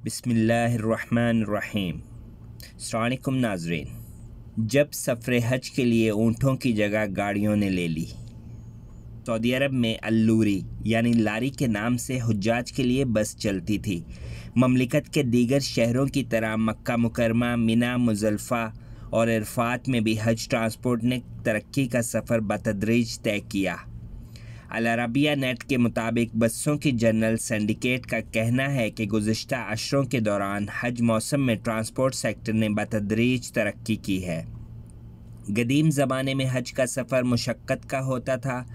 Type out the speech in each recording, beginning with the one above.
बिस्मिल्लाहिर्रहमानिर्रहीम। अस्सलाम वालेकुम नाज़रीन। जब सफ़र हज के लिए ऊँटों की जगह गाड़ियों ने ले ली। सऊदी अरब में अल्लूरी यानी लारी के नाम से हुज्जाज के लिए बस चलती थी। ममलिकत के दीगर शहरों की तरह मक्का मुकरमा, मिना, मुज़ल्फ़ा और अरफ़ात में भी हज ट्रांसपोर्ट ने तरक्की का सफ़र बतदरीज तय किया। अल अरबिया नेट के मुताबिक बसों की जनरल सिंडिकेट का कहना है कि गुज़िश्ता अशरों के दौरान हज मौसम में ट्रांसपोर्ट सेक्टर ने बतदरीज तरक्की की है। कदीम ज़माने में हज का सफ़र मुशक्क़त का होता था।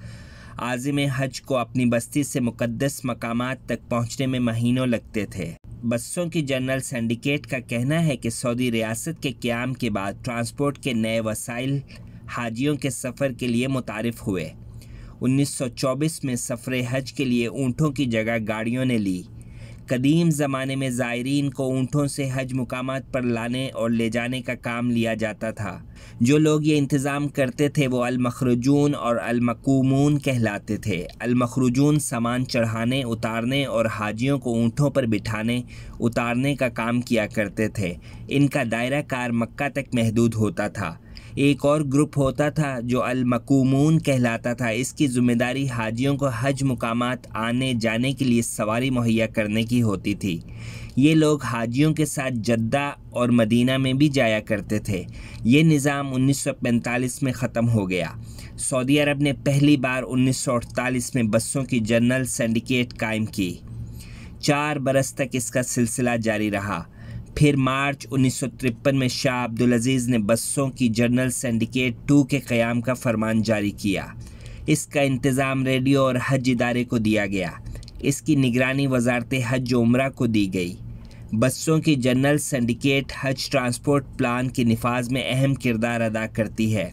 आज़िम हज को अपनी बस्ती से मुक़द्दस मकामात तक पहुँचने में महीनों लगते थे। बसों की जनरल सिंडिकेट का कहना है कि सऊदी रियासत के क़याम के बाद ट्रांसपोर्ट के नए वसाइल हाजियों के सफ़र के लिए मुतारिफ़ हुए। 1924 में सफ़र हज के लिए ऊँटों की जगह गाड़ियों ने ली। कदीम ज़माने में ज़ायरीन को ऊँटों से हज मुकामात पर लाने और ले जाने का काम लिया जाता था। जो लोग ये इंतज़ाम करते थे वो अल-मखरूजून और अल-मकूमून कहलाते थे। अल-मखरूजून सामान चढ़ाने, उतारने और हाजियों को ऊँटों पर बिठाने उतारने का काम किया करते थे। इनका दायरा कार मक्का तक महदूद होता था। एक और ग्रुप होता था जो अल-मकूमून कहलाता था। इसकी ज़िम्मेदारी हाजियों को हज मुकामात आने जाने के लिए सवारी मुहैया करने की होती थी। ये लोग हाजियों के साथ जद्दा और मदीना में भी जाया करते थे। ये निज़ाम 1945 में ख़त्म हो गया। सऊदी अरब ने पहली बार 1948 में बसों की जनरल सिंडिकेट कायम की। 4 बरस तक इसका सिलसिला जारी रहा। फिर मार्च 1953 में शाह अब्दुल अज़ीज़ ने बसों की जनरल सिंडिकेट 2 के क़याम का फरमान जारी किया। इसका इंतज़ाम रेडियो और हज इदारे को दिया गया। इसकी निगरानी वज़ारत हज व उम्रा को दी गई। बसों की जनरल सिंडिकेट हज ट्रांसपोर्ट प्लान के निफाज में अहम किरदार अदा करती है।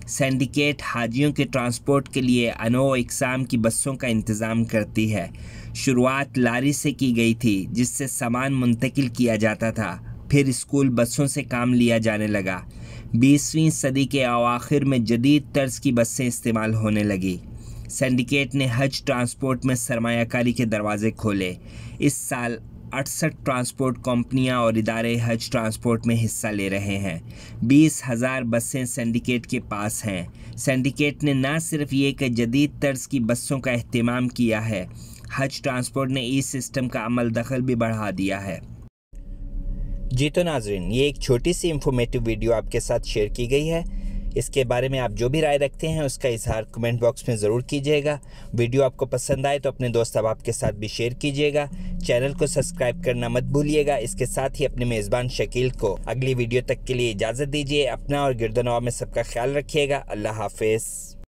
सिंडिकेट हाजियों के ट्रांसपोर्ट के लिए अनोव इक़साम की बसों का इंतज़ाम करती है। शुरुआत लारी से की गई थी जिससे सामान मुंतकिल किया जाता था। फिर स्कूल बसों से काम लिया जाने लगा। 20वीं सदी के अवाखिर में जदीद तर्ज की बसें इस्तेमाल होने लगी। सिंडिकेट ने हज ट्रांसपोर्ट में सरमायाकारी के दरवाजे खोले। इस साल 68 ट्रांसपोर्ट कंपनियां और इदारे हज ट्रांसपोर्ट में हिस्सा ले रहे हैं। 20,000 बसें सिंडिकेट के पास हैं। सिंडिकेट ने न सिर्फ ये कि जदीद तर्ज की बसों का अहतमाम किया है, हज ट्रांसपोर्ट ने ई सिस्टम का अमल दखल भी बढ़ा दिया है। जी तो नाजरीन, ये एक छोटी सी इंफॉर्मेटिव वीडियो आपके साथ शेयर की गई है। इसके बारे में आप जो भी राय रखते हैं उसका इजहार कमेंट बॉक्स में ज़रूर कीजिएगा। वीडियो आपको पसंद आए तो अपने दोस्त अहबाब के साथ भी शेयर कीजिएगा। चैनल को सब्सक्राइब करना मत भूलिएगा। इसके साथ ही अपने मेज़बान शकील को अगली वीडियो तक के लिए इजाज़त दीजिए। अपना और गिरदनवा में सबका ख्याल रखिएगा। अल्लाह हाफिज़।